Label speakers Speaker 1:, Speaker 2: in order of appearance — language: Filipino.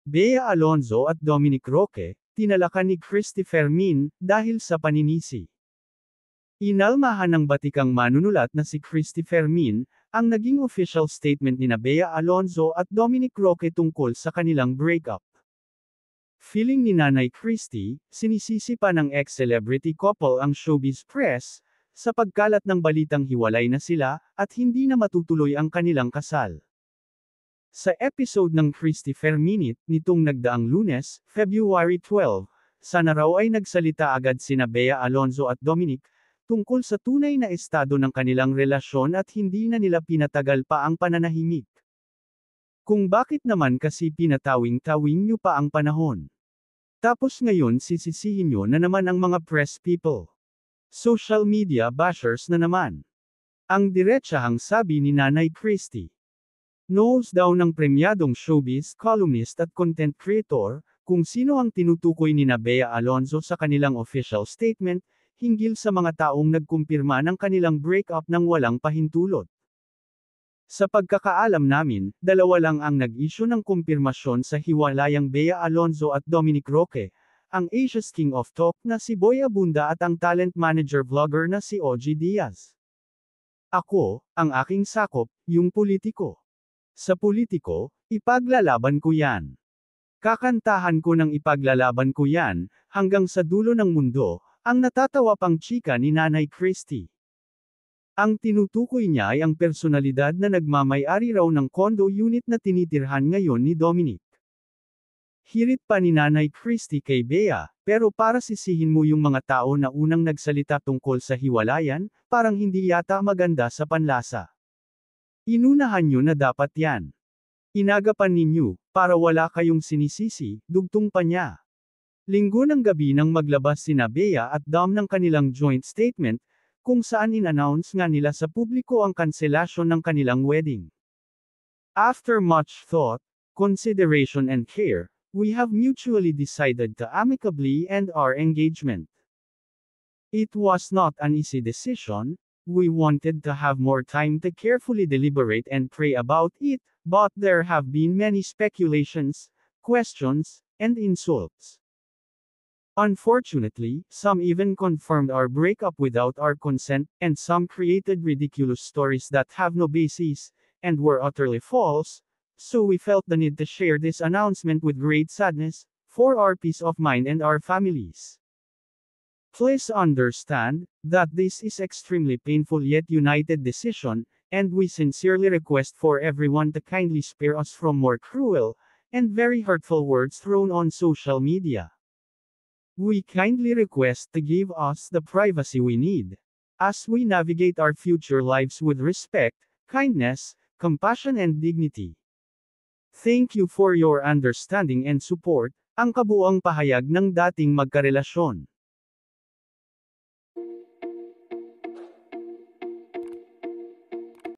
Speaker 1: Bea Alonzo at Dominic Roque, tinalakan ni Christy Fermin, dahil sa paninisi. Inalmahan ng batikang manunulat na si Christy Fermin, ang naging official statement ni Bea Alonzo at Dominic Roque tungkol sa kanilang breakup. Feeling ni Nanay Christy, sinisisi pa ng ex-celebrity couple ang showbiz press, sa pagkalat ng balitang hiwalay na sila, at hindi na matutuloy ang kanilang kasal. Sa episode ng Christopher Minute, nitong nagdaang Lunes, February 12, sana raw ay nagsalita agad sina Bea Alonzo at Dominic, tungkol sa tunay na estado ng kanilang relasyon at hindi na nila pinatagal pa ang pananahimik. Kung bakit naman kasi pinatawing-tawing nyo pa ang panahon? Tapos ngayon sisisihin nyo na naman ang mga press people. Social media bashers na naman. Ang diretsahang sabi ni Nanay Christy. Knows daw ng premyadong showbiz columnist at content creator, kung sino ang tinutukoy ni Bea Alonzo sa kanilang official statement, hinggil sa mga taong nagkumpirma ng kanilang breakup ng walang pahintulot. Sa pagkakaalam namin, dalawa lang ang nag-issue ng kumpirmasyon sa hiwalayang Bea Alonzo at Dominic Roque, ang Asia's King of Talk na si Boy Abunda at ang talent manager vlogger na si OG Diaz. Ako, ang aking sakop, yung politiko. Sa politiko, ipaglalaban ko yan. Kakantahan ko ng ipaglalaban ko yan, hanggang sa dulo ng mundo, ang natatawa pang chika ni Nanay Christy. Ang tinutukoy niya ay ang personalidad na nagmamay-ari raw ng condo unit na tinitirhan ngayon ni Dominic. Hirit pa ni Nanay Christy kay Bea, pero para sisihin mo yung mga tao na unang nagsalita tungkol sa hiwalayan, parang hindi yata maganda sa panlasa. Inunahan nyo na dapat yan. Inagapan ninyo, para wala kayong sinisisi, dugtong pa niya. Linggo ng gabi nang maglabas sina Bea at Dom ng kanilang joint statement, kung saan in-announce nga nila sa publiko ang kanselasyon ng kanilang wedding. After much thought, consideration and care, we have mutually decided to amicably end our engagement. It was not an easy decision. We wanted to have more time to carefully deliberate and pray about it, but there have been many speculations, questions, and insults. Unfortunately, some even confirmed our breakup without our consent, and some created ridiculous stories that have no basis, and were utterly false, so we felt the need to share this announcement with great sadness, for our peace of mind and our families. Please understand that this is extremely painful yet united decision, and we sincerely request for everyone to kindly spare us from more cruel and very hurtful words thrown on social media. We kindly request to give us the privacy we need as we navigate our future lives with respect, kindness, compassion and dignity. Thank you for your understanding and support, ang kabuuang pahayag ng dating magkarelasyon.